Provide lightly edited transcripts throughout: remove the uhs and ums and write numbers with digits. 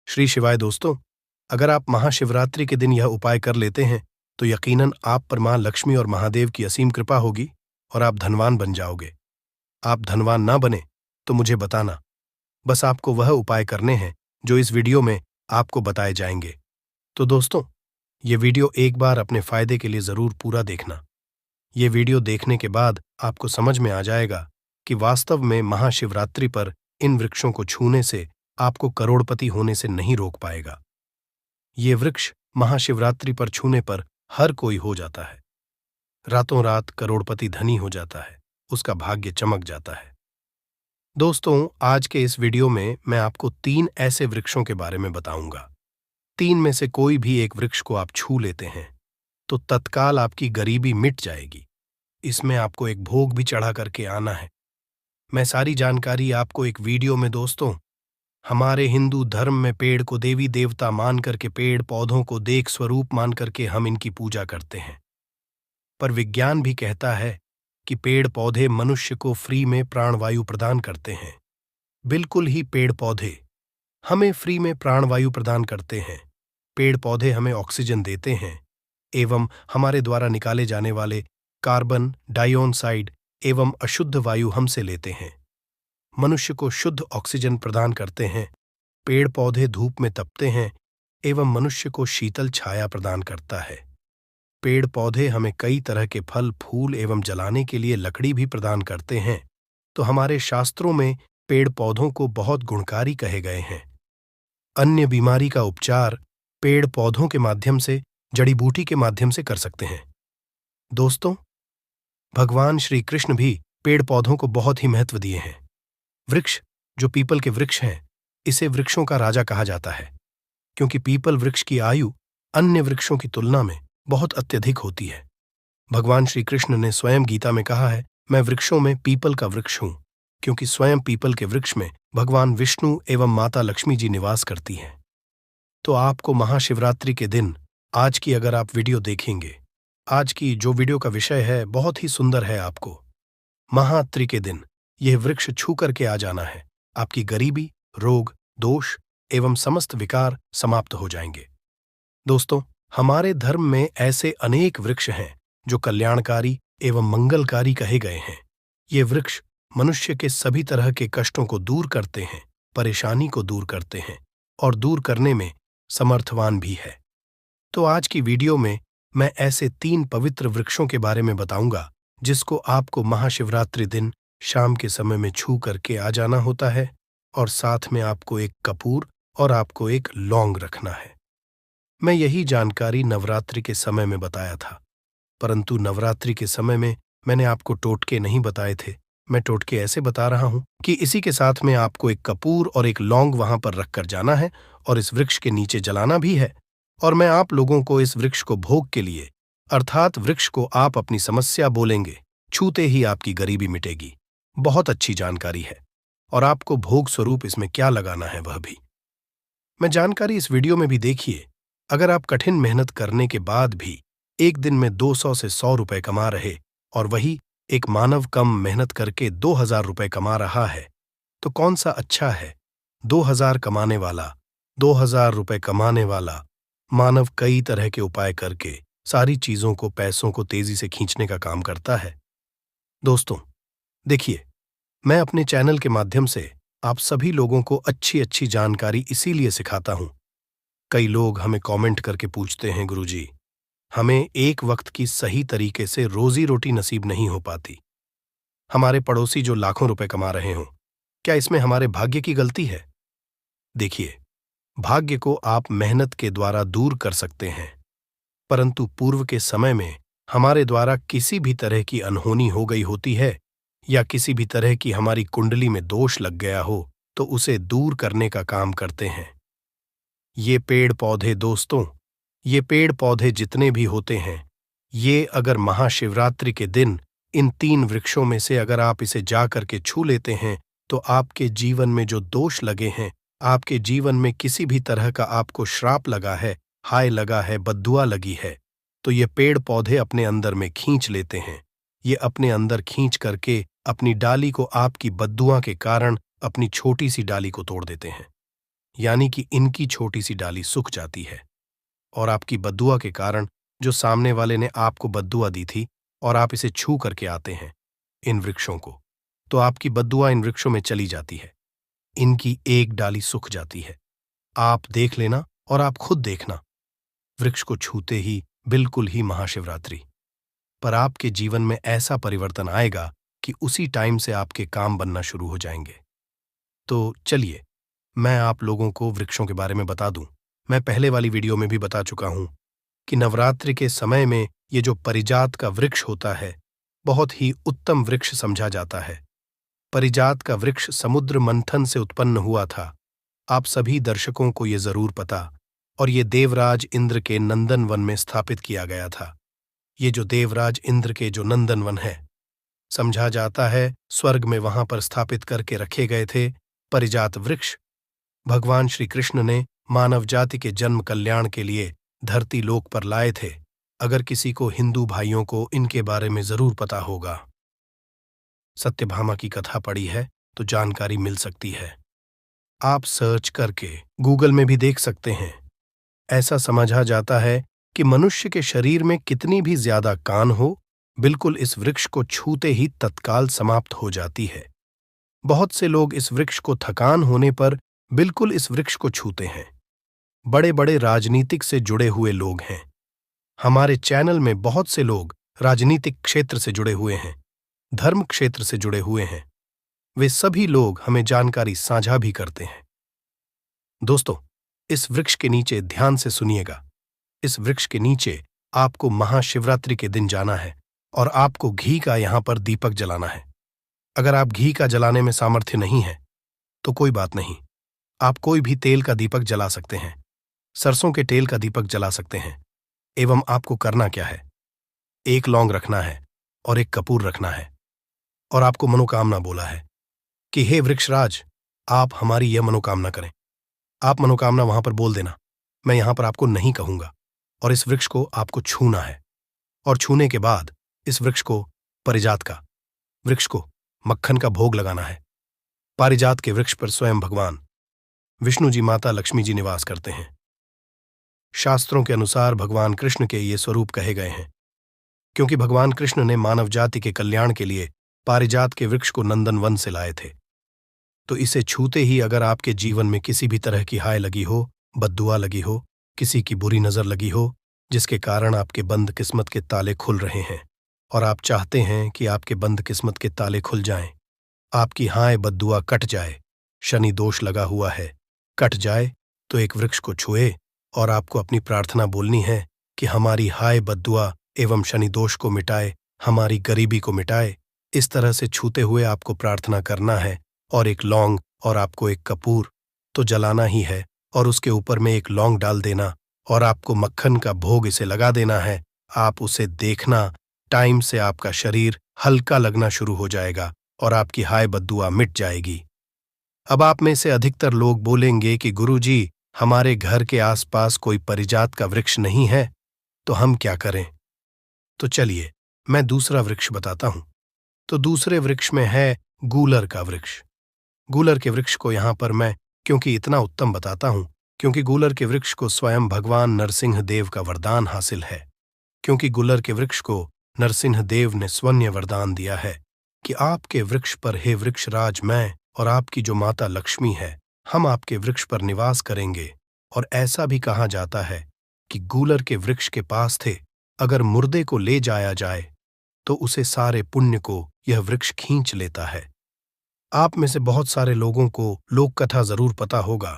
श्री शिवाय दोस्तों, अगर आप महाशिवरात्रि के दिन यह उपाय कर लेते हैं तो यकीनन आप पर मां लक्ष्मी और महादेव की असीम कृपा होगी और आप धनवान बन जाओगे। आप धनवान ना बने तो मुझे बताना, बस आपको वह उपाय करने हैं जो इस वीडियो में आपको बताए जाएंगे। तो दोस्तों, ये वीडियो एक बार अपने फायदे के लिए जरूर पूरा देखना। ये वीडियो देखने के बाद आपको समझ में आ जाएगा कि वास्तव में महाशिवरात्रि पर इन वृक्षों को छूने से आपको करोड़पति होने से नहीं रोक पाएगा। ये वृक्ष महाशिवरात्रि पर छूने पर हर कोई हो जाता है, रातों रात करोड़पति धनी हो जाता है, उसका भाग्य चमक जाता है। दोस्तों, आज के इस वीडियो में मैं आपको 3 ऐसे वृक्षों के बारे में बताऊंगा। 3 में से कोई भी एक वृक्ष को आप छू लेते हैं तो तत्काल आपकी गरीबी मिट जाएगी। इसमें आपको एक भोग भी चढ़ा करके आना है। मैं सारी जानकारी आपको एक वीडियो में दोस्तों, हमारे हिंदू धर्म में पेड़ को देवी देवता मान करके, पेड़ पौधों को देख स्वरूप मान करके हम इनकी पूजा करते हैं। पर विज्ञान भी कहता है कि पेड़ पौधे मनुष्य को फ्री में प्राणवायु प्रदान करते हैं। बिल्कुल ही पेड़ पौधे हमें फ्री में प्राणवायु प्रदान करते हैं। पेड़ पौधे हमें ऑक्सीजन देते हैं एवं हमारे द्वारा निकाले जाने वाले कार्बन डाइऑक्साइड एवं अशुद्ध वायु हमसे लेते हैं। मनुष्य को शुद्ध ऑक्सीजन प्रदान करते हैं। पेड़ पौधे धूप में तपते हैं एवं मनुष्य को शीतल छाया प्रदान करता है। पेड़ पौधे हमें कई तरह के फल फूल एवं जलाने के लिए लकड़ी भी प्रदान करते हैं। तो हमारे शास्त्रों में पेड़ पौधों को बहुत गुणकारी कहे गए हैं। अन्य बीमारी का उपचार पेड़ पौधों के माध्यम से, जड़ी बूटी के माध्यम से कर सकते हैं। दोस्तों, भगवान श्री कृष्ण भी पेड़ पौधों को बहुत ही महत्व दिए हैं। वृक्ष जो पीपल के वृक्ष हैं, इसे वृक्षों का राजा कहा जाता है, क्योंकि पीपल वृक्ष की आयु अन्य वृक्षों की तुलना में बहुत अत्यधिक होती है। भगवान श्री कृष्ण ने स्वयं गीता में कहा है, मैं वृक्षों में पीपल का वृक्ष हूं, क्योंकि स्वयं पीपल के वृक्ष में भगवान विष्णु एवं माता लक्ष्मी जी निवास करती हैं। तो आपको महाशिवरात्रि के दिन आज की अगर आप वीडियो देखेंगे, आज की जो वीडियो का विषय है बहुत ही सुंदर है। आपको महात्रि के दिन यह वृक्ष छू करके आ जाना है। आपकी गरीबी, रोग, दोष एवं समस्त विकार समाप्त हो जाएंगे। दोस्तों, हमारे धर्म में ऐसे अनेक वृक्ष हैं जो कल्याणकारी एवं मंगलकारी कहे गए हैं। ये वृक्ष मनुष्य के सभी तरह के कष्टों को दूर करते हैं, परेशानी को दूर करते हैं और दूर करने में समर्थवान भी है। तो आज की वीडियो में मैं ऐसे 3 पवित्र वृक्षों के बारे में बताऊंगा जिसको आपको महाशिवरात्रि दिन शाम के समय में छू करके आ जाना होता है, और साथ में आपको एक कपूर और आपको एक लौंग रखना है। मैं यही जानकारी नवरात्रि के समय में बताया था, परंतु नवरात्रि के समय में मैंने आपको टोटके नहीं बताए थे। मैं टोटके ऐसे बता रहा हूं कि इसी के साथ में आपको एक कपूर और एक लौंग वहां पर रखकर जाना है और इस वृक्ष के नीचे जलाना भी है। और मैं आप लोगों को इस वृक्ष को भोग के लिए, अर्थात वृक्ष को आप अपनी समस्या बोलेंगे, छूते ही आपकी गरीबी मिटेगी। बहुत अच्छी जानकारी है और आपको भोग स्वरूप इसमें क्या लगाना है वह भी मैं जानकारी इस वीडियो में भी देखिए। अगर आप कठिन मेहनत करने के बाद भी एक दिन में 200 से 100 रुपए कमा रहे और वही एक मानव कम मेहनत करके 2000 रुपए कमा रहा है, तो कौन सा अच्छा है? 2000 कमाने वाला, 2000 रुपए कमाने वाला मानव कई तरह के उपाय करके सारी चीजों को, पैसों को तेजी से खींचने का काम करता है। दोस्तों देखिए, मैं अपने चैनल के माध्यम से आप सभी लोगों को अच्छी अच्छी जानकारी इसीलिए सिखाता हूं। कई लोग हमें कमेंट करके पूछते हैं, गुरुजी, हमें एक वक्त की सही तरीके से रोजी रोटी नसीब नहीं हो पाती। हमारे पड़ोसी जो लाखों रुपए कमा रहे हों, क्या इसमें हमारे भाग्य की गलती है? देखिए, भाग्य को आप मेहनत के द्वारा दूर कर सकते हैं, परंतु पूर्व के समय में हमारे द्वारा किसी भी तरह की अनहोनी हो गई होती है या किसी भी तरह की हमारी कुंडली में दोष लग गया हो, तो उसे दूर करने का काम करते हैं ये पेड़ पौधे। दोस्तों, ये पेड़ पौधे जितने भी होते हैं, ये अगर महाशिवरात्रि के दिन इन 3 वृक्षों में से अगर आप इसे जा करके छू लेते हैं तो आपके जीवन में जो दोष लगे हैं, आपके जीवन में किसी भी तरह का आपको श्राप लगा है, हाय लगा है, बद्दुआ लगी है, तो ये पेड़ पौधे अपने अंदर में खींच लेते हैं। ये अपने अंदर खींच करके अपनी डाली को आपकी बद्दुआ के कारण अपनी छोटी सी डाली को तोड़ देते हैं। यानी कि इनकी छोटी सी डाली सूख जाती है और आपकी बद्दुआ के कारण जो सामने वाले ने आपको बद्दुआ दी थी और आप इसे छू करके आते हैं इन वृक्षों को, तो आपकी बद्दुआ इन वृक्षों में चली जाती है। इनकी एक डाली सूख जाती है। आप देख लेना और आप खुद देखना, वृक्ष को छूते ही बिल्कुल ही महाशिवरात्रि पर आपके जीवन में ऐसा परिवर्तन आएगा कि उसी टाइम से आपके काम बनना शुरू हो जाएंगे। तो चलिए मैं आप लोगों को वृक्षों के बारे में बता दूं। मैं पहले वाली वीडियो में भी बता चुका हूं कि नवरात्रि के समय में ये जो परिजात का वृक्ष होता है बहुत ही उत्तम वृक्ष समझा जाता है। परिजात का वृक्ष समुद्र मंथन से उत्पन्न हुआ था। आप सभी दर्शकों को ये जरूर पता, और ये देवराज इंद्र के नंदन वन में स्थापित किया गया था। ये जो देवराज इंद्र के जो नंदन वन है, समझा जाता है स्वर्ग में वहां पर स्थापित करके रखे गए थे परिजात वृक्ष। भगवान श्री कृष्ण ने मानव जाति के जन्म कल्याण के लिए धरती लोक पर लाए थे। अगर किसी को हिंदू भाइयों को इनके बारे में जरूर पता होगा। सत्यभामा की कथा पढ़ी है तो जानकारी मिल सकती है। आप सर्च करके गूगल में भी देख सकते हैं। ऐसा समझा जाता है कि मनुष्य के शरीर में कितनी भी ज्यादा कान हो, बिल्कुल इस वृक्ष को छूते ही तत्काल समाप्त हो जाती है। बहुत से लोग इस वृक्ष को थकान होने पर बिल्कुल इस वृक्ष को छूते हैं। बड़े बड़े राजनीतिक से जुड़े हुए लोग हैं। हमारे चैनल में बहुत से लोग राजनीतिक क्षेत्र से जुड़े हुए हैं, धर्म क्षेत्र से जुड़े हुए हैं। वे सभी लोग हमें जानकारी साझा भी करते हैं। दोस्तों, इस वृक्ष के नीचे ध्यान से सुनिएगा। इस वृक्ष के नीचे आपको महाशिवरात्रि के दिन जाना है और आपको घी का यहां पर दीपक जलाना है। अगर आप घी का जलाने में सामर्थ्य नहीं है तो कोई बात नहीं, आप कोई भी तेल का दीपक जला सकते हैं। सरसों के तेल का दीपक जला सकते हैं। एवं आपको करना क्या है, एक लौंग रखना है और एक कपूर रखना है और आपको मनोकामना बोला है कि हे वृक्षराज, आप हमारी यह मनोकामना करें। आप मनोकामना वहां पर बोल देना, मैं यहां पर आपको नहीं कहूंगा। और इस वृक्ष को आपको छूना है और छूने के बाद इस वृक्ष को, पारिजात का वृक्ष को मक्खन का भोग लगाना है। पारिजात के वृक्ष पर स्वयं भगवान विष्णु जी, माता लक्ष्मी जी निवास करते हैं। शास्त्रों के अनुसार भगवान कृष्ण के ये स्वरूप कहे गए हैं क्योंकि भगवान कृष्ण ने मानव जाति के कल्याण के लिए पारिजात के वृक्ष को नंदन वन से लाए थे। तो इसे छूते ही अगर आपके जीवन में किसी भी तरह की हाय लगी हो, बद्दुआ लगी हो, किसी की बुरी नजर लगी हो, जिसके कारण आपके बंद किस्मत के ताले खुल रहे हैं और आप चाहते हैं कि आपके बंद किस्मत के ताले खुल जाएं, आपकी हाय बद्दुआ कट जाए, शनि दोष लगा हुआ है, कट जाए, तो एक वृक्ष को छुए और आपको अपनी प्रार्थना बोलनी है कि हमारी हाय बद्दुआ एवं शनि दोष को मिटाए, हमारी गरीबी को मिटाए। इस तरह से छूते हुए आपको प्रार्थना करना है और एक लौंग और आपको एक कपूर तो जलाना ही है और उसके ऊपर में एक लौंग डाल देना और आपको मक्खन का भोग इसे लगा देना है। आप उसे देखना, टाइम से आपका शरीर हल्का लगना शुरू हो जाएगा और आपकी हाय बद्दुआ मिट जाएगी। अब आप में से अधिकतर लोग बोलेंगे कि गुरुजी, हमारे घर के आसपास कोई परिजात का वृक्ष नहीं है, तो हम क्या करें? तो चलिए मैं दूसरा वृक्ष बताता हूं। तो दूसरे वृक्ष में है गूलर का वृक्ष। गूलर के वृक्ष को यहां पर मैं क्योंकि इतना उत्तम बताता हूं क्योंकि गूलर के वृक्ष को स्वयं भगवान नरसिंह देव का वरदान हासिल है। क्योंकि गूलर के वृक्ष को नरसिंह देव ने स्वर्ण वरदान दिया है कि आपके वृक्ष पर, हे वृक्षराज, मैं और आपकी जो माता लक्ष्मी है, हम आपके वृक्ष पर निवास करेंगे। और ऐसा भी कहा जाता है कि गूलर के वृक्ष के पास थे अगर मुर्दे को ले जाया जाए तो उसे सारे पुण्य को यह वृक्ष खींच लेता है। आप में से बहुत सारे लोगों को लोक कथा जरूर पता होगा।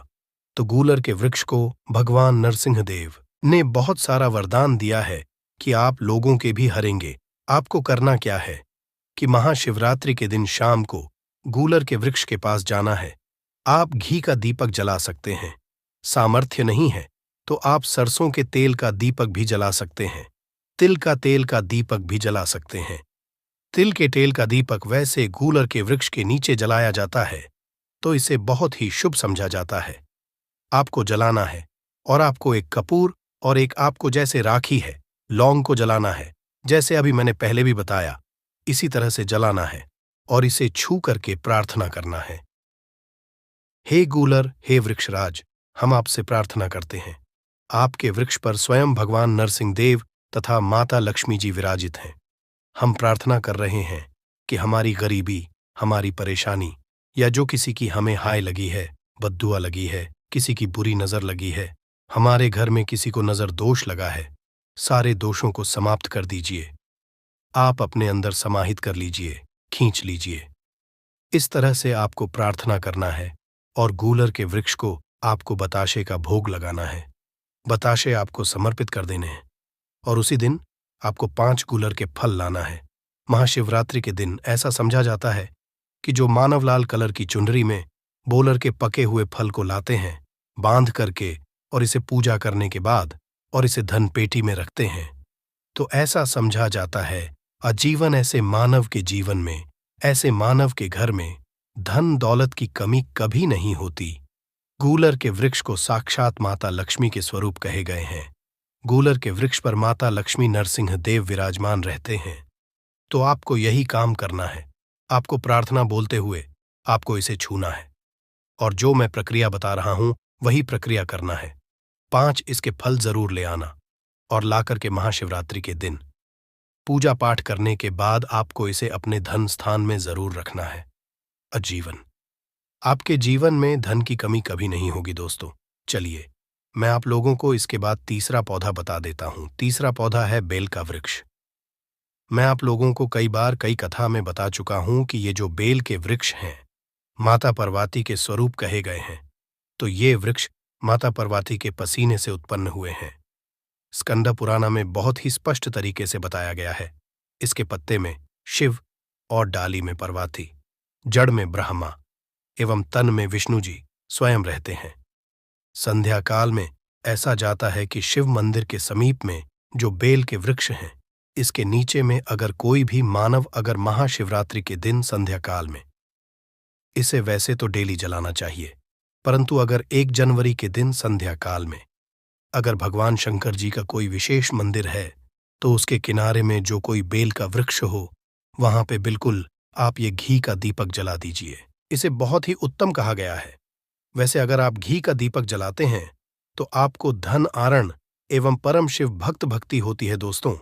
तो गूलर के वृक्ष को भगवान नरसिंह देव ने बहुत सारा वरदान दिया है कि आप लोगों के भी हरेंगे। आपको करना क्या है कि महाशिवरात्रि के दिन शाम को गूलर के वृक्ष के पास जाना है। आप घी का दीपक जला सकते हैं, सामर्थ्य नहीं है तो आप सरसों के तेल का दीपक भी जला सकते हैं, तिल का तेल का दीपक भी जला सकते हैं। तिल के तेल का दीपक वैसे गूलर के वृक्ष के नीचे जलाया जाता है तो इसे बहुत ही शुभ समझा जाता है। आपको जलाना है और आपको एक कपूर और एक आपको जैसे राखी है, लौंग को जलाना है, जैसे अभी मैंने पहले भी बताया, इसी तरह से जलाना है और इसे छू करके प्रार्थना करना है। हे गूलर, हे वृक्षराज, हम आपसे प्रार्थना करते हैं। आपके वृक्ष पर स्वयं भगवान नरसिंह देव तथा माता लक्ष्मी जी विराजित हैं। हम प्रार्थना कर रहे हैं कि हमारी गरीबी, हमारी परेशानी या जो किसी की हमें हाय लगी है, बद्दुआ लगी है, किसी की बुरी नजर लगी है, हमारे घर में किसी को नजर दोष लगा है, सारे दोषों को समाप्त कर दीजिए। आप अपने अंदर समाहित कर लीजिए, खींच लीजिए। इस तरह से आपको प्रार्थना करना है और गूलर के वृक्ष को आपको बताशे का भोग लगाना है। बताशे आपको समर्पित कर देने हैं और उसी दिन आपको 5 गूलर के फल लाना है। महाशिवरात्रि के दिन ऐसा समझा जाता है कि जो मानवलाल कलर की चुनरी में बोलर के पके हुए फल को लाते हैं, बांध करके और इसे पूजा करने के बाद और इसे धन पेटी में रखते हैं, तो ऐसा समझा जाता है आजीवन ऐसे मानव के जीवन में, ऐसे मानव के घर में धन दौलत की कमी कभी नहीं होती। गूलर के वृक्ष को साक्षात माता लक्ष्मी के स्वरूप कहे गए हैं। गूलर के वृक्ष पर माता लक्ष्मी नरसिंह देव विराजमान रहते हैं। तो आपको यही काम करना है। आपको प्रार्थना बोलते हुए आपको इसे छूना है और जो मैं प्रक्रिया बता रहा हूं वही प्रक्रिया करना है। 5 इसके फल जरूर ले आना और लाकर के महाशिवरात्रि के दिन पूजा पाठ करने के बाद आपको इसे अपने धन स्थान में जरूर रखना है। आजीवन आपके जीवन में धन की कमी कभी नहीं होगी दोस्तों। चलिए मैं आप लोगों को इसके बाद तीसरा पौधा बता देता हूं। तीसरा पौधा है बेल का वृक्ष। मैं आप लोगों को कई बार कई कथा में बता चुका हूं कि ये जो बेल के वृक्ष हैं माता पार्वती के स्वरूप कहे गए हैं। तो ये वृक्ष माता पार्वती के पसीने से उत्पन्न हुए हैं। स्कंद पुराण में बहुत ही स्पष्ट तरीके से बताया गया है। इसके पत्ते में शिव और डाली में पार्वती, जड़ में ब्रह्मा एवं तन में विष्णु जी स्वयं रहते हैं। संध्या काल में ऐसा जाता है कि शिव मंदिर के समीप में जो बेल के वृक्ष हैं, इसके नीचे में अगर कोई भी मानव अगर महाशिवरात्रि के दिन संध्या काल में, इसे वैसे तो डेली जलाना चाहिए, परंतु अगर 1 जनवरी के दिन संध्या काल में अगर भगवान शंकर जी का कोई विशेष मंदिर है तो उसके किनारे में जो कोई बेल का वृक्ष हो, वहां पे बिल्कुल आप ये घी का दीपक जला दीजिए। इसे बहुत ही उत्तम कहा गया है। वैसे अगर आप घी का दीपक जलाते हैं तो आपको धन आरण एवं परम शिव भक्त भक्ति होती है दोस्तों।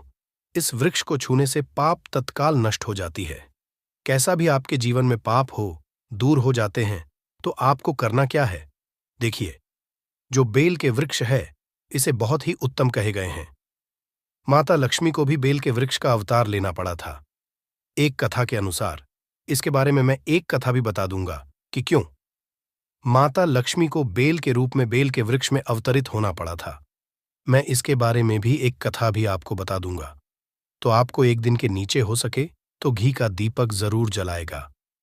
इस वृक्ष को छूने से पाप तत्काल नष्ट हो जाती है। कैसा भी आपके जीवन में पाप हो, दूर हो जाते हैं। तो आपको करना क्या है? देखिए, जो बेल के वृक्ष है इसे बहुत ही उत्तम कहे गए हैं। माता लक्ष्मी को भी बेल के वृक्ष का अवतार लेना पड़ा था। एक कथा के अनुसार, इसके बारे में मैं एक कथा भी बता दूंगा कि क्यों माता लक्ष्मी को बेल के रूप में बेल के वृक्ष में अवतरित होना पड़ा था। मैं इसके बारे में भी एक कथा भी आपको बता दूंगा। तो आपको एक दिन के नीचे हो सके तो घी का दीपक जरूर जलाएगा।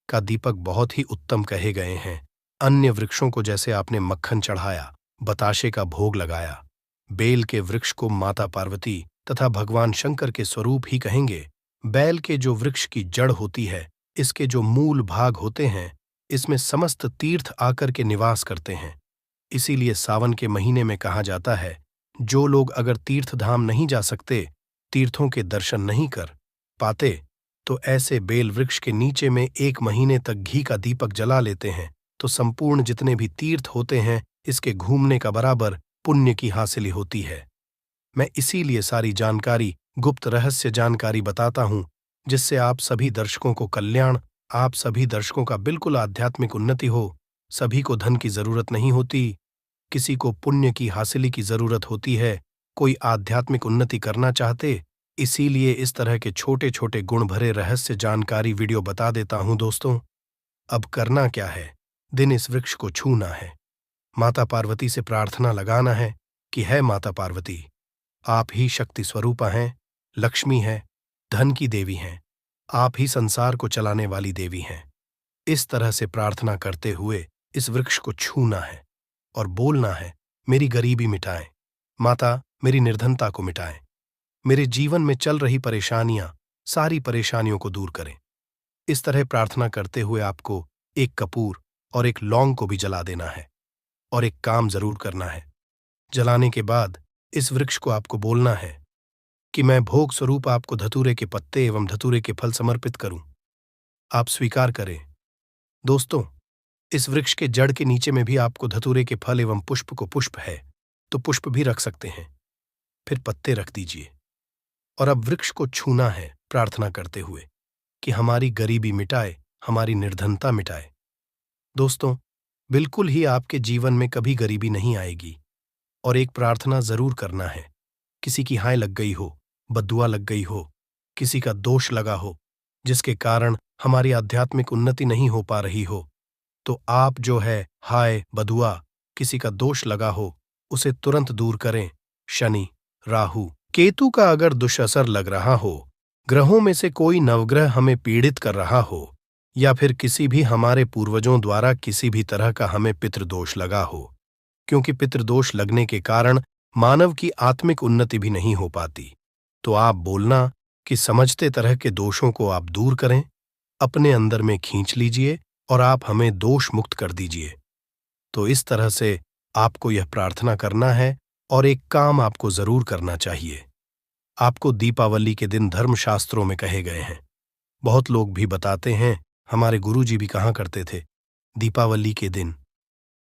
का दीपक बहुत ही उत्तम कहे गए हैं। अन्य वृक्षों को जैसे आपने मक्खन चढ़ाया, बताशे का भोग लगाया, बेल के वृक्ष को माता पार्वती तथा भगवान शंकर के स्वरूप ही कहेंगे। बेल के जो वृक्ष की जड़ होती है, इसके जो मूल भाग होते हैं, इसमें समस्त तीर्थ आकर के निवास करते हैं। इसीलिए सावन के महीने में कहा जाता है, जो लोग अगर तीर्थ धाम नहीं जा सकते, तीर्थों के दर्शन नहीं कर पाते, तो ऐसे बेल वृक्ष के नीचे में 1 महीने तक घी का दीपक जला लेते हैं, तो संपूर्ण जितने भी तीर्थ होते हैं, इसके घूमने का बराबर पुण्य की हासिली होती है। मैं इसीलिए सारी जानकारी, गुप्त रहस्य जानकारी बताता हूं, जिससे आप सभी दर्शकों को कल्याण, आप सभी दर्शकों का बिल्कुल आध्यात्मिक उन्नति हो। सभी को धन की जरूरत नहीं होती, किसी को पुण्य की हासिली की जरूरत होती है। कोई आध्यात्मिक उन्नति करना चाहते, इसीलिए इस तरह के छोटे छोटे गुण भरे रहस्य जानकारी वीडियो बता देता हूं दोस्तों। अब करना क्या है? दिन इस वृक्ष को छूना है, माता पार्वती से प्रार्थना लगाना है कि है माता पार्वती, आप ही शक्ति स्वरूपा हैं, लक्ष्मी हैं, धन की देवी हैं, आप ही संसार को चलाने वाली देवी हैं। इस तरह से प्रार्थना करते हुए इस वृक्ष को छूना है और बोलना है, मेरी गरीबी मिटाएं, माता मेरी निर्धनता को मिटाएं, मेरे जीवन में चल रही परेशानियां, सारी परेशानियों को दूर करें। इस तरह प्रार्थना करते हुए आपको एक कपूर और एक लौंग को भी जला देना है और एक काम जरूर करना है। जलाने के बाद इस वृक्ष को आपको बोलना है कि मैं भोग स्वरूप आपको धतूरे के पत्ते एवं धतूरे के फल समर्पित करूं, आप स्वीकार करें। दोस्तों, इस वृक्ष के जड़ के नीचे में भी आपको धतूरे के फल एवं पुष्प को पुष्प है तो पुष्प भी रख सकते हैं, फिर पत्ते रख दीजिए। और अब वृक्ष को छूना है प्रार्थना करते हुए कि हमारी गरीबी मिटाए, हमारी निर्धनता मिटाए। दोस्तों, बिल्कुल ही आपके जीवन में कभी गरीबी नहीं आएगी। और एक प्रार्थना जरूर करना है। किसी की हाय लग गई हो, बद्दुआ लग गई हो, किसी का दोष लगा हो, जिसके कारण हमारी आध्यात्मिक उन्नति नहीं हो पा रही हो, तो आप जो है हाय बदुआ किसी का दोष लगा हो उसे तुरंत दूर करें। शनि, राहु, केतु का अगर दुष्असर लग रहा हो, ग्रहों में से कोई नवग्रह हमें पीड़ित कर रहा हो, या फिर किसी भी हमारे पूर्वजों द्वारा किसी भी तरह का हमें पितृदोष लगा हो, क्योंकि पितृदोष लगने के कारण मानव की आत्मिक उन्नति भी नहीं हो पाती, तो आप बोलना कि समझते तरह के दोषों को आप दूर करें, अपने अंदर में खींच लीजिए और आप हमें दोष मुक्त कर दीजिए। तो इस तरह से आपको यह प्रार्थना करना है और एक काम आपको जरूर करना चाहिए। आपको दीपावली के दिन धर्मशास्त्रों में कहे गए हैं, बहुत लोग भी बताते हैं, हमारे गुरुजी भी कहा करते थे, दीपावली के दिन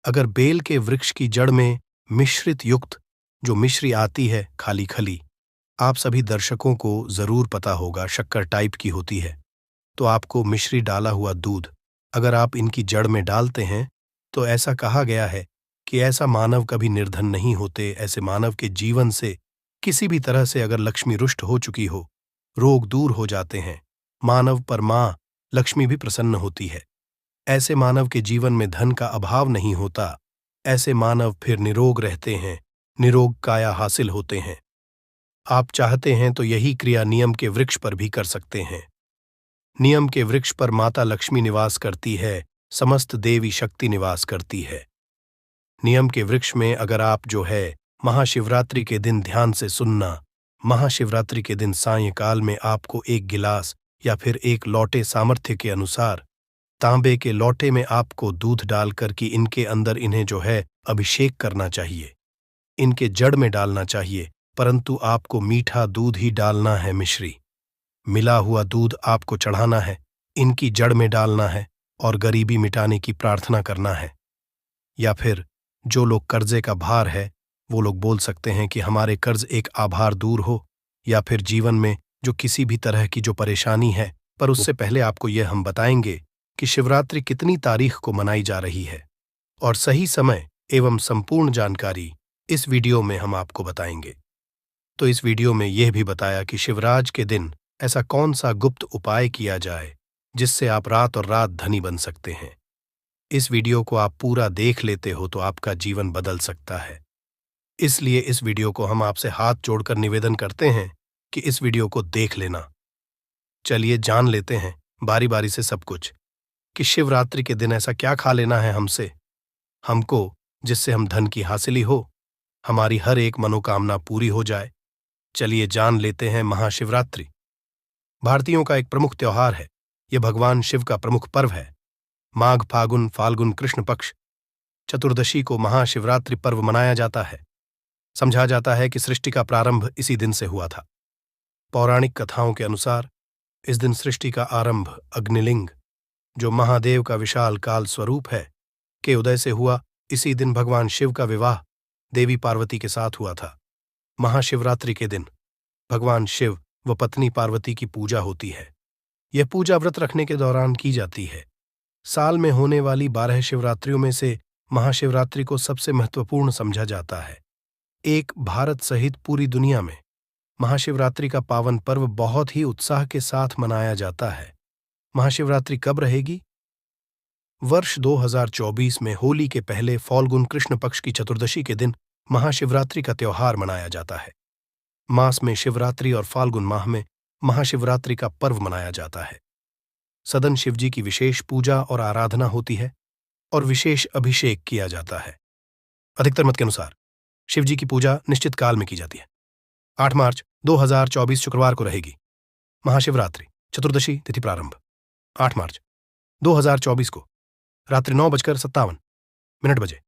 अगर बेल के वृक्ष की जड़ में मिश्रित युक्त जो मिश्री आती है खाली खली, आप सभी दर्शकों को जरूर पता होगा शक्कर टाइप की होती है, तो आपको मिश्री डाला हुआ दूध अगर आप इनकी जड़ में डालते हैं तो ऐसा कहा गया है कि ऐसा मानव कभी निर्धन नहीं होते। ऐसे मानव के जीवन से किसी भी तरह से अगर लक्ष्मी रुष्ट हो चुकी हो, रोग दूर हो जाते हैं, मानव पर मां लक्ष्मी भी प्रसन्न होती है। ऐसे मानव के जीवन में धन का अभाव नहीं होता, ऐसे मानव फिर निरोग रहते हैं, निरोग काया हासिल होते हैं। आप चाहते हैं तो यही क्रिया नियम के वृक्ष पर भी कर सकते हैं। नियम के वृक्ष पर माता लक्ष्मी निवास करती है, समस्त देवी शक्ति निवास करती है। नियम के वृक्ष में अगर आप जो है महाशिवरात्रि के दिन ध्यान से सुनना, महाशिवरात्रि के दिन सायंकाल में आपको एक गिलास या फिर एक लोटे सामर्थ्य के अनुसार तांबे के लोटे में आपको दूध डालकर कि इनके अंदर इन्हें जो है अभिषेक करना चाहिए, इनके जड़ में डालना चाहिए, परंतु आपको मीठा दूध ही डालना है। मिश्री मिला हुआ दूध आपको चढ़ाना है, इनकी जड़ में डालना है और गरीबी मिटाने की प्रार्थना करना है। या फिर जो लोग कर्जे का भार है वो लोग बोल सकते हैं कि हमारे कर्ज एक आभार दूर हो, या फिर जीवन में जो किसी भी तरह की जो परेशानी है। पर उससे पहले आपको यह हम बताएंगे कि शिवरात्रि कितनी तारीख को मनाई जा रही है और सही समय एवं संपूर्ण जानकारी इस वीडियो में हम आपको बताएंगे। तो इस वीडियो में यह भी बताया कि शिवराज के दिन ऐसा कौन सा गुप्त उपाय किया जाए जिससे आप रात और रात धनी बन सकते हैं। इस वीडियो को आप पूरा देख लेते हो तो आपका जीवन बदल सकता है। इसलिए इस वीडियो को हम आपसे हाथ जोड़कर निवेदन करते हैं कि इस वीडियो को देख लेना। चलिए जान लेते हैं बारी बारी से सब कुछ कि शिवरात्रि के दिन ऐसा क्या खा लेना है हमको जिससे हम धन की हासिली हो, हमारी हर एक मनोकामना पूरी हो जाए। चलिए जान लेते हैं महाशिवरात्रि भारतीयों का एक प्रमुख त्योहार है। यह भगवान शिव का प्रमुख पर्व है। माघ फागुन फाल्गुन कृष्ण पक्ष चतुर्दशी को महाशिवरात्रि पर्व मनाया जाता है। समझा जाता है कि सृष्टि का प्रारंभ इसी दिन से हुआ था। पौराणिक कथाओं के अनुसार इस दिन सृष्टि का आरंभ अग्निलिंग, जो महादेव का विशाल काल स्वरूप है, के उदय से हुआ। इसी दिन भगवान शिव का विवाह देवी पार्वती के साथ हुआ था। महाशिवरात्रि के दिन भगवान शिव व पत्नी पार्वती की पूजा होती है। यह पूजा व्रत रखने के दौरान की जाती है। साल में होने वाली 12 शिवरात्रियों में से महाशिवरात्रि को सबसे महत्वपूर्ण समझा जाता है। एक भारत सहित पूरी दुनिया में महाशिवरात्रि का पावन पर्व बहुत ही उत्साह के साथ मनाया जाता है। महाशिवरात्रि कब रहेगी? वर्ष 2024 में होली के पहले फाल्गुन कृष्ण पक्ष की चतुर्दशी के दिन महाशिवरात्रि का त्योहार मनाया जाता है। मास में शिवरात्रि और फाल्गुन माह में महाशिवरात्रि का पर्व मनाया जाता है। सदन शिवजी की विशेष पूजा और आराधना होती है और विशेष अभिषेक किया जाता है। अधिकतर मत के अनुसार शिवजी की पूजा निश्चित काल में की जाती है। 8 मार्च 2024 शुक्रवार को रहेगी महाशिवरात्रि चतुर्दशी तिथि प्रारंभ। 8 मार्च 2024 को रात्रि 9:57 बजे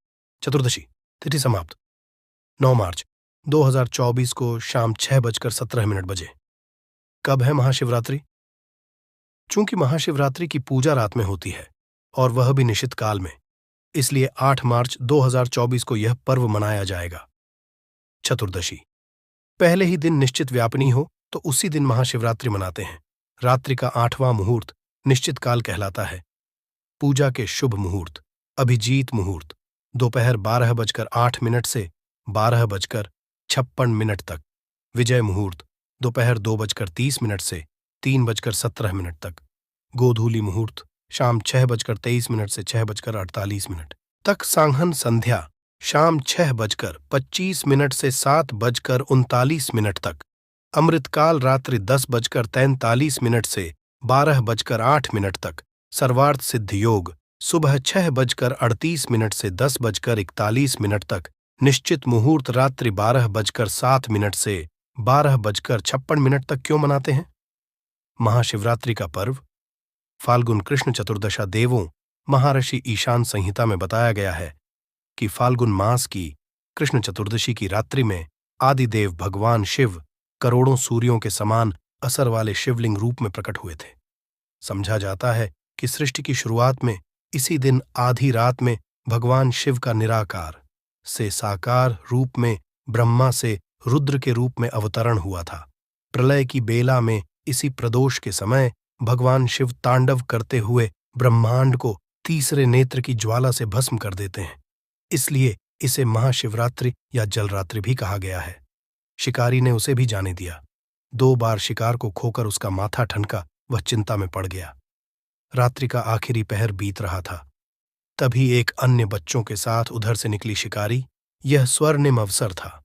चतुर्दशी तिथि समाप्त। 9 मार्च 2024 को शाम 6:17 बजे। कब है महाशिवरात्रि? चूंकि महाशिवरात्रि की पूजा रात में होती है, और वह भी निश्चित काल में। इसलिए 8 मार्च 2024 को यह पर्व मनाया जाएगा। चतुर्दशी। पहले ही दिन निश्चित व्यापनी हो तो उसी दिन महाशिवरात्रि मनाते हैं। रात्रि का 8वां मुहूर्त निश्चित काल कहलाता है। पूजा के शुभ मुहूर्त: अभिजीत मुहूर्त दोपहर 12:08 से 12:56 तक। विजय मुहूर्त दोपहर 2:30 से 3:17 तक। गोधूली मुहूर्त शाम 6:23 से 6:48 तक। सांघन संध्या शाम 6:25 से 7:39 तक। अमृतकाल रात्रि 10:43 से 12:08 तक। सर्वार्थ सिद्ध योग सुबह 6:38 से 10:41 तक। निश्चित मुहूर्त रात्रि 12:07 से 12:56 तक। क्यों मनाते हैं महाशिवरात्रि का पर्व? फाल्गुन कृष्ण चतुर्दशा देवों महर्षि ईशान संहिता में बताया गया है कि फाल्गुन मास की कृष्ण चतुर्दशी की रात्रि में आदिदेव भगवान शिव करोड़ों सूर्यों के समान असर वाले शिवलिंग रूप में प्रकट हुए थे। समझा जाता है कि सृष्टि की शुरुआत में इसी दिन आधी रात में भगवान शिव का निराकार से साकार रूप में ब्रह्मा से रुद्र के रूप में अवतरण हुआ था। प्रलय की बेला में इसी प्रदोष के समय भगवान शिव तांडव करते हुए ब्रह्मांड को तीसरे नेत्र की ज्वाला से भस्म कर देते हैं। इसलिए इसे महाशिवरात्रि या जलरात्रि भी कहा गया है। शिकारी ने उसे भी जाने दिया। 2 बार शिकार को खोकर उसका माथा ठनका, वह चिंता में पड़ गया। रात्रि का आखिरी पहर बीत रहा था। तभी एक अन्य बच्चों के साथ उधर से निकली शिकारी। यह स्वर्णिम अवसर था।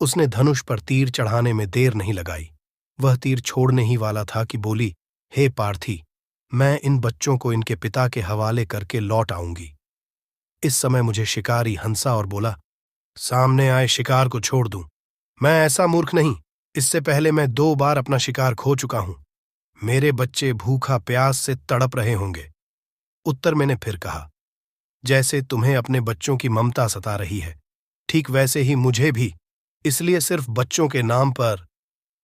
उसने धनुष पर तीर चढ़ाने में देर नहीं लगाई। वह तीर छोड़ने ही वाला था कि बोली, हे पार्थी, मैं इन बच्चों को इनके पिता के हवाले करके लौट आऊंगी। इस समय मुझे शिकारी हंसा और बोला, सामने आए शिकार को छोड़ दूं। मैं ऐसा मूर्ख नहीं, इससे पहले मैं 2 बार अपना शिकार खो चुका हूं। मेरे बच्चे भूखा प्यास से तड़प रहे होंगे। उत्तर मैंने फिर कहा, जैसे तुम्हें अपने बच्चों की ममता सता रही है, ठीक वैसे ही मुझे भी। इसलिए सिर्फ बच्चों के नाम पर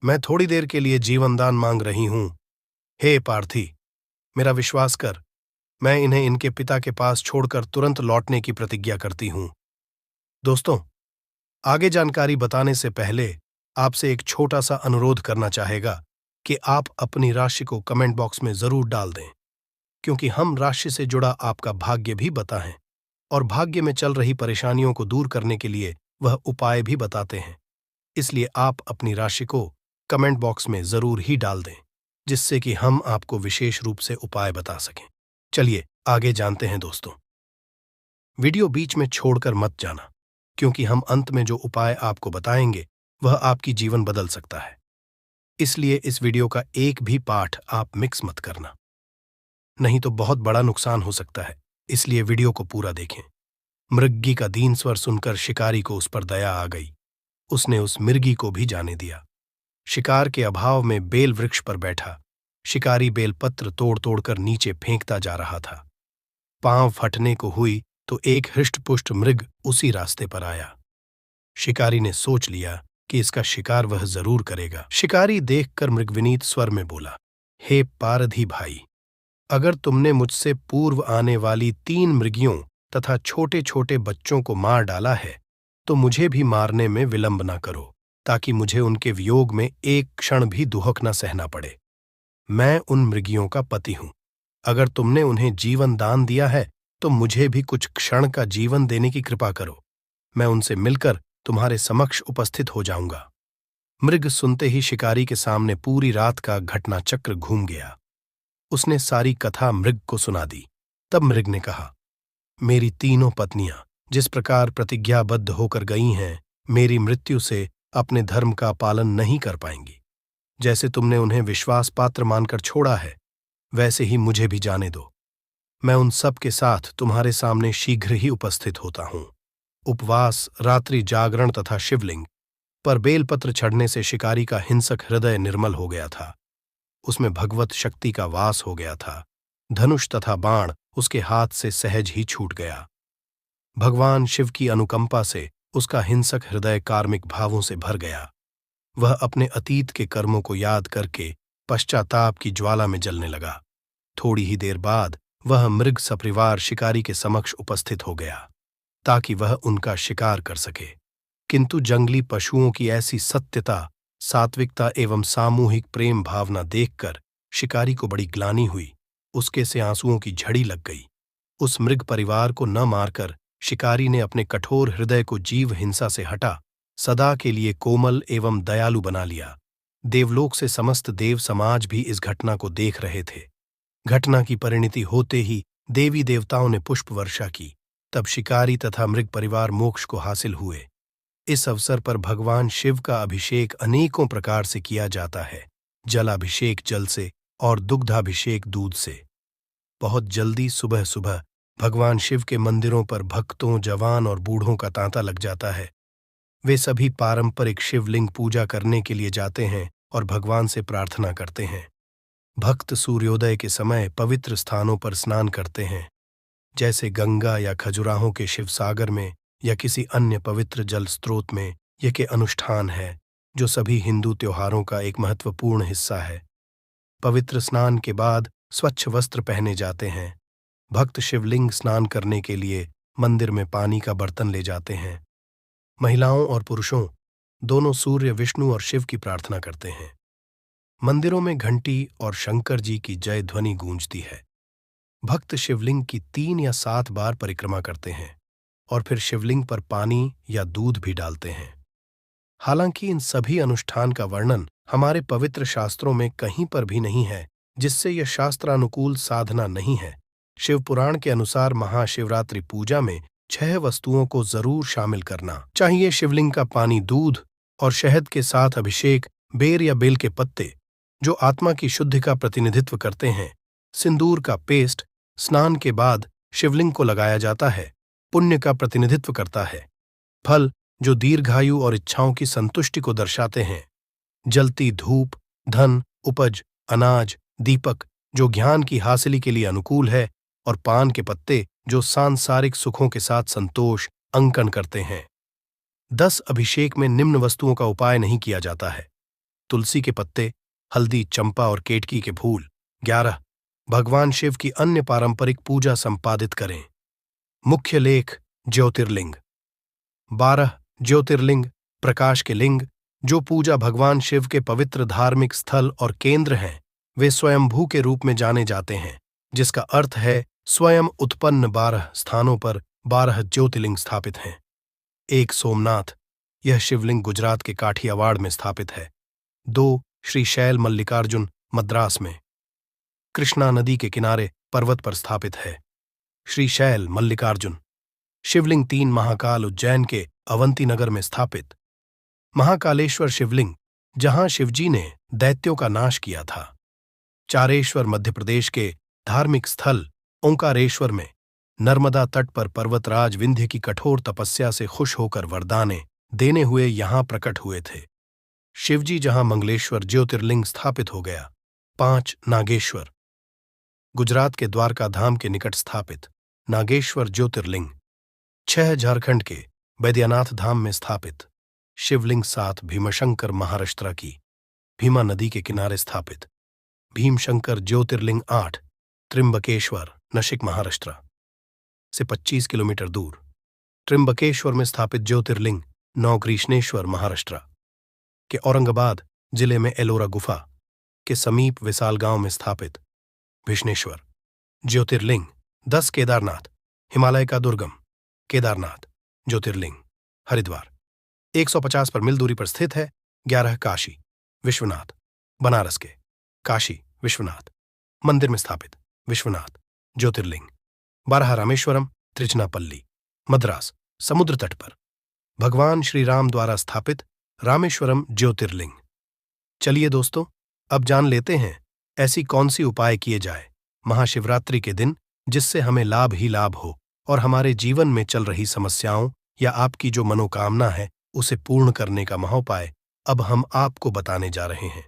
मैं थोड़ी देर के लिए जीवनदान मांग रही हूं। हे पार्थी, मेरा विश्वास कर, मैं इन्हें इनके पिता के पास छोड़कर तुरंत लौटने की प्रतिज्ञा करती हूं। दोस्तों, आगे जानकारी बताने से पहले आपसे एक छोटा सा अनुरोध करना चाहेगा कि आप अपनी राशि को कमेंट बॉक्स में जरूर डाल दें, क्योंकि हम राशि से जुड़ा आपका भाग्य भी बताएं और भाग्य में चल रही परेशानियों को दूर करने के लिए वह उपाय भी बताते हैं। इसलिए आप अपनी राशि को कमेंट बॉक्स में जरूर ही डाल दें, जिससे कि हम आपको विशेष रूप से उपाय बता सकें। चलिए आगे जानते हैं दोस्तों। वीडियो बीच में छोड़कर मत जाना, क्योंकि हम अंत में जो उपाय आपको बताएंगे वह आपकी जीवन बदल सकता है। इसलिए इस वीडियो का एक भी पाठ आप मिक्स मत करना, नहीं तो बहुत बड़ा नुकसान हो सकता है। इसलिए वीडियो को पूरा देखें। मृग्गी का दीन स्वर सुनकर शिकारी को उस पर दया आ गई। उसने उस मिर्गी को भी जाने दिया। शिकार के अभाव में बेल वृक्ष पर बैठा शिकारी बेलपत्र तोड़ तोड़कर नीचे फेंकता जा रहा था। पांव फटने को हुई तो एक हृष्टपुष्ट मृग उसी रास्ते पर आया। शिकारी ने सोच लिया कि इसका शिकार वह जरूर करेगा। शिकारी देखकर मृगविनीत स्वर में बोला, हे पारधी भाई, अगर तुमने मुझसे पूर्व आने वाली 3 मृगियों तथा छोटे छोटे बच्चों को मार डाला है तो मुझे भी मारने में विलंब न करो, ताकि मुझे उनके वियोग में एक क्षण भी दुहक न सहना पड़े। मैं उन मृगियों का पति हूं। अगर तुमने उन्हें जीवन दान दिया है तो मुझे भी कुछ क्षण का जीवन देने की कृपा करो। मैं उनसे मिलकर तुम्हारे समक्ष उपस्थित हो जाऊंगा। मृग सुनते ही शिकारी के सामने पूरी रात का घटना चक्र घूम गया। उसने सारी कथा मृग को सुना दी। तब मृग ने कहा, मेरी तीनों पत्नियां जिस प्रकार प्रतिज्ञाबद्ध होकर गई हैं, मेरी मृत्यु से अपने धर्म का पालन नहीं कर पाएंगी। जैसे तुमने उन्हें विश्वास पात्र मानकर छोड़ा है, वैसे ही मुझे भी जाने दो। मैं उन सब के साथ तुम्हारे सामने शीघ्र ही उपस्थित होता हूं। उपवास, रात्रि जागरण तथा शिवलिंग पर बेलपत्र चढ़ने से शिकारी का हिंसक हृदय निर्मल हो गया था। उसमें भगवत शक्ति का वास हो गया था। धनुष तथा बाण उसके हाथ से सहज ही छूट गया। भगवान शिव की अनुकंपा से उसका हिंसक हृदय कार्मिक भावों से भर गया। वह अपने अतीत के कर्मों को याद करके पश्चाताप की ज्वाला में जलने लगा। थोड़ी ही देर बाद वह मृग सपरिवार शिकारी के समक्ष उपस्थित हो गया ताकि वह उनका शिकार कर सके। किंतु जंगली पशुओं की ऐसी सत्यता, सात्विकता एवं सामूहिक प्रेम भावना देखकर शिकारी को बड़ी ग्लानि हुई। उसके से आंसुओं की झड़ी लग गई। उस मृग परिवार को न मारकर शिकारी ने अपने कठोर हृदय को जीव हिंसा से हटा सदा के लिए कोमल एवं दयालु बना लिया। देवलोक से समस्त देव समाज भी इस घटना को देख रहे थे। घटना की परिणति होते ही देवी देवताओं ने पुष्प वर्षा की। तब शिकारी तथा मृग परिवार मोक्ष को हासिल हुए। इस अवसर पर भगवान शिव का अभिषेक अनेकों प्रकार से किया जाता है। जलाभिषेक जल से और दुग्धाभिषेक दूध से। बहुत जल्दी सुबह सुबह भगवान शिव के मंदिरों पर भक्तों, जवान और बूढ़ों का तांता लग जाता है। वे सभी पारंपरिक शिवलिंग पूजा करने के लिए जाते हैं और भगवान से प्रार्थना करते हैं। भक्त सूर्योदय के समय पवित्र स्थानों पर स्नान करते हैं, जैसे गंगा या खजुराहों के शिव सागर में या किसी अन्य पवित्र जल स्रोत में। यह के अनुष्ठान है जो सभी हिंदू त्योहारों का एक महत्वपूर्ण हिस्सा है। पवित्र स्नान के बाद स्वच्छ वस्त्र पहने जाते हैं। भक्त शिवलिंग स्नान करने के लिए मंदिर में पानी का बर्तन ले जाते हैं। महिलाओं और पुरुषों दोनों सूर्य, विष्णु और शिव की प्रार्थना करते हैं। मंदिरों में घंटी और शंकर जी की जय ध्वनि गूंजती है। भक्त शिवलिंग की 3 या 7 बार परिक्रमा करते हैं और फिर शिवलिंग पर पानी या दूध भी डालते हैं। हालांकि इन सभी अनुष्ठान का वर्णन हमारे पवित्र शास्त्रों में कहीं पर भी नहीं है, जिससे यह शास्त्रानुकूल साधना नहीं है। शिव पुराण के अनुसार महाशिवरात्रि पूजा में 6 वस्तुओं को जरूर शामिल करना चाहिए। शिवलिंग का पानी, दूध और शहद के साथ अभिषेक, बेर या बेल के पत्ते जो आत्मा की शुद्धि का प्रतिनिधित्व करते हैं, सिंदूर का पेस्ट स्नान के बाद शिवलिंग को लगाया जाता है, पुण्य का प्रतिनिधित्व करता है, फल जो दीर्घायु और इच्छाओं की संतुष्टि को दर्शाते हैं, जलती धूप, धन, उपज, अनाज, दीपक जो ज्ञान की हासिली के लिए अनुकूल है, और पान के पत्ते जो सांसारिक सुखों के साथ संतोष अंकन करते हैं। 10 अभिषेक में निम्न वस्तुओं का उपाय नहीं किया जाता है: तुलसी के पत्ते, हल्दी, चंपा और केतकी के फूल। 11 भगवान शिव की अन्य पारंपरिक पूजा संपादित करें। मुख्य लेख ज्योतिर्लिंग। 12 ज्योतिर्लिंग प्रकाश के लिंग जो पूजा भगवान शिव के पवित्र धार्मिक स्थल और केंद्र हैं। वे स्वयंभू के रूप में जाने जाते हैं, जिसका अर्थ है स्वयं उत्पन्न। 12 स्थानों पर 12 ज्योतिर्लिंग स्थापित हैं। 1 सोमनाथ, यह शिवलिंग गुजरात के काठियावाड़ में स्थापित है। 2 श्रीशैल मल्लिकार्जुन, मद्रास में कृष्णा नदी के किनारे पर्वत पर स्थापित है। श्रीशैल मल्लिकार्जुन शिवलिंग। 3 महाकाल, उज्जैन के अवंती नगर में स्थापित। महाकालेश्वर शिवलिंग जहां शिवजी ने दैत्यों का नाश किया था। चारेश्वर मध्य प्रदेश के धार्मिक स्थल ओंकारेश्वर में नर्मदा तट पर पर्वतराज विंध्य की कठोर तपस्या से खुश होकर वरदानें देने हुए यहां प्रकट हुए थे। शिवजी जहां मंगलेश्वर ज्योतिर्लिंग स्थापित हो गया। 5 नागेश्वर गुजरात के द्वारका धाम के निकट स्थापित नागेश्वर ज्योतिर्लिंग। 6 झारखंड के बैद्यनाथ धाम में स्थापित शिवलिंग। 7 भीमशंकर महाराष्ट्र की भीमा नदी के किनारे स्थापित भीमशंकर ज्योतिर्लिंग। 8 त्रिंबकेश्वर नासिक महाराष्ट्र से 25 किलोमीटर दूर त्रिंबकेश्वर में स्थापित ज्योतिर्लिंग। 9 कृष्णेश्वर महाराष्ट्र के औरंगाबाद जिले में एलोरा गुफा के समीप विशाल गांव में स्थापित विष्णेश्वर ज्योतिर्लिंग। 10 केदारनाथ हिमालय का दुर्गम केदारनाथ ज्योतिर्लिंग हरिद्वार 150 पर मील दूरी पर स्थित है। 11 काशी विश्वनाथ बनारस के काशी विश्वनाथ मंदिर में स्थापित विश्वनाथ ज्योतिर्लिंग। 12 रामेश्वरम त्रिचनापल्ली मद्रास समुद्र तट पर भगवान श्री राम द्वारा स्थापित रामेश्वरम ज्योतिर्लिंग। चलिए दोस्तों, अब जान लेते हैं ऐसी कौन सी उपाय किए जाए महाशिवरात्रि के दिन जिससे हमें लाभ ही लाभ हो और हमारे जीवन में चल रही समस्याओं या आपकी जो मनोकामना है उसे पूर्ण करने का महोपाय अब हम आपको बताने जा रहे हैं।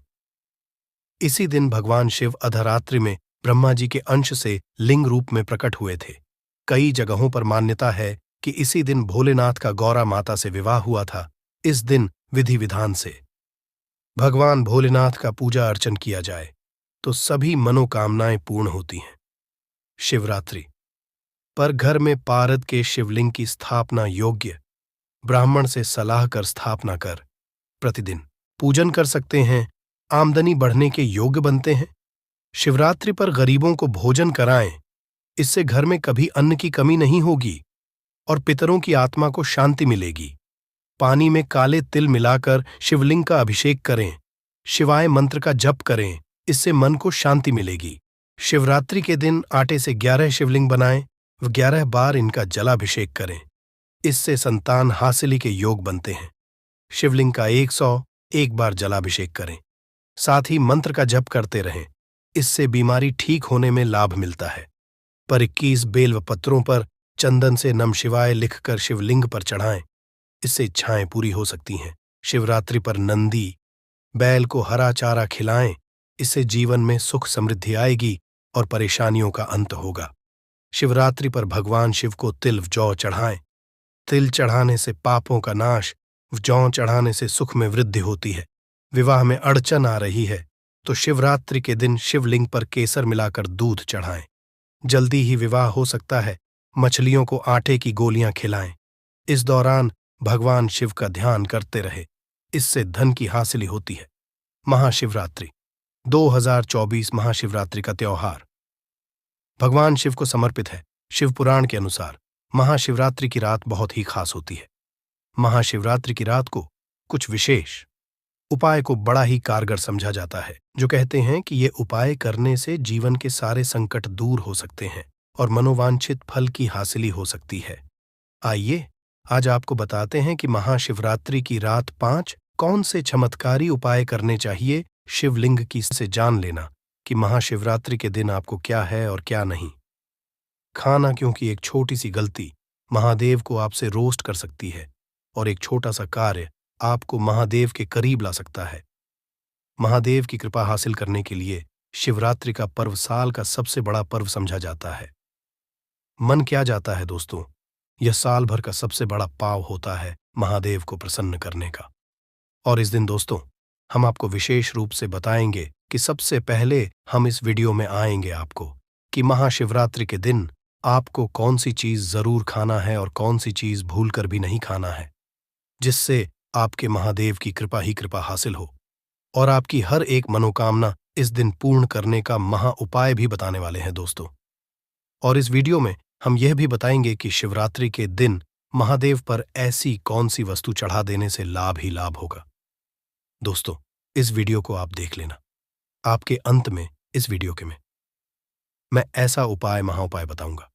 इसी दिन भगवान शिव अर्धरात्रि में ब्रह्मा जी के अंश से लिंग रूप में प्रकट हुए थे। कई जगहों पर मान्यता है कि इसी दिन भोलेनाथ का गौरा माता से विवाह हुआ था। इस दिन विधि विधान से भगवान भोलेनाथ का पूजा अर्चन किया जाए तो सभी मनोकामनाएं पूर्ण होती हैं। शिवरात्रि पर घर में पारद के शिवलिंग की स्थापना योग्य ब्राह्मण से सलाह कर स्थापना कर प्रतिदिन पूजन कर सकते हैं, आमदनी बढ़ने के योग्य बनते हैं। शिवरात्रि पर गरीबों को भोजन कराएं, इससे घर में कभी अन्न की कमी नहीं होगी और पितरों की आत्मा को शांति मिलेगी। पानी में काले तिल मिलाकर शिवलिंग का अभिषेक करें, शिवाय मंत्र का जप करें, इससे मन को शांति मिलेगी। शिवरात्रि के दिन आटे से 11 शिवलिंग बनाएं व 11 बार इनका जलाभिषेक करें, इससे संतान हासिली के योग बनते हैं। शिवलिंग का 101 बार जलाभिषेक करें, साथ ही मंत्र का जप करते रहें, इससे बीमारी ठीक होने में लाभ मिलता है। पर 21 बेल व पत्रों पर चंदन से नम शिवाय लिखकर शिवलिंग पर चढ़ाएं, इससे इच्छाएं पूरी हो सकती हैं। शिवरात्रि पर नंदी बैल को हरा चारा खिलाएं, इससे जीवन में सुख समृद्धि आएगी और परेशानियों का अंत होगा। शिवरात्रि पर भगवान शिव को तिल व जौ चढ़ाएं, तिल चढ़ाने से पापों का नाश, जौ चढ़ाने से सुख में वृद्धि होती है। विवाह में अड़चन आ रही है तो शिवरात्रि के दिन शिवलिंग पर केसर मिलाकर दूध चढ़ाएं, जल्दी ही विवाह हो सकता है। मछलियों को आटे की गोलियां खिलाएं, इस दौरान भगवान शिव का ध्यान करते रहे, इससे धन की हासिली होती है। महाशिवरात्रि 2024 महाशिवरात्रि का त्योहार भगवान शिव को समर्पित है। शिव पुराण के अनुसार महाशिवरात्रि की रात बहुत ही खास होती है। महाशिवरात्रि की रात को कुछ विशेष उपाय को बड़ा ही कारगर समझा जाता है, जो कहते हैं कि ये उपाय करने से जीवन के सारे संकट दूर हो सकते हैं और मनोवांछित फल की हासिली हो सकती है। आइए आज आपको बताते हैं कि महाशिवरात्रि की रात 5 कौन से चमत्कारी उपाय करने चाहिए। शिवलिंग की से जान लेना कि महाशिवरात्रि के दिन आपको क्या है और क्या नहीं खाना, क्योंकि एक छोटी सी गलती महादेव को आपसे रोस्ट कर सकती है और एक छोटा सा कार्य आपको महादेव के करीब ला सकता है। महादेव की कृपा हासिल करने के लिए शिवरात्रि का पर्व साल का सबसे बड़ा पर्व समझा जाता है। मन क्या जाता है दोस्तों, यह साल भर का सबसे बड़ा पाव होता है महादेव को प्रसन्न करने का। और इस दिन दोस्तों हम आपको विशेष रूप से बताएंगे कि सबसे पहले हम इस वीडियो में आएंगे आपको कि महाशिवरात्रि के दिन आपको कौन सी चीज जरूर खाना है और कौन सी चीज भूलकर भी नहीं खाना है, जिससे आपके महादेव की कृपा ही कृपा हासिल हो और आपकी हर एक मनोकामना इस दिन पूर्ण करने का महा उपाय भी बताने वाले हैं दोस्तों। और इस वीडियो में हम यह भी बताएंगे कि शिवरात्रि के दिन महादेव पर ऐसी कौन सी वस्तु चढ़ा देने से लाभ ही लाभ होगा। दोस्तों इस वीडियो को आप देख लेना। आपके अंत में इस वीडियो के में मैं ऐसा उपाय महाउपाय बताऊंगा।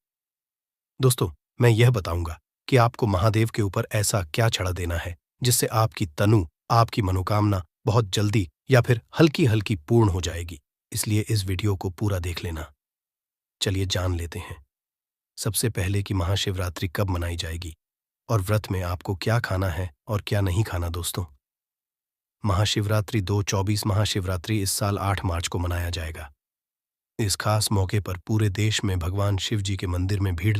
दोस्तों मैं यह बताऊंगा कि आपको महादेव के ऊपर ऐसा क्या चढ़ा देना है जिससे आपकी तनु, आपकी मनोकामना बहुत जल्दी या फिर हल्की हल्की पूर्ण हो जाएगी। इसलिए इस वीडियो को पूरा देख लेना। चलिए जान लेते हैं सबसे पहले कि महाशिवरात्रि कब मनाई जाएगी और व्रत में आपको क्या खाना है और क्या नहीं खाना। दोस्तों महाशिवरात्रि 2024 महाशिवरात्रि इस साल 8 मार्च को मनाया जाएगा। इस खास मौके पर पूरे देश में भगवान शिव जी के मंदिर में भीड़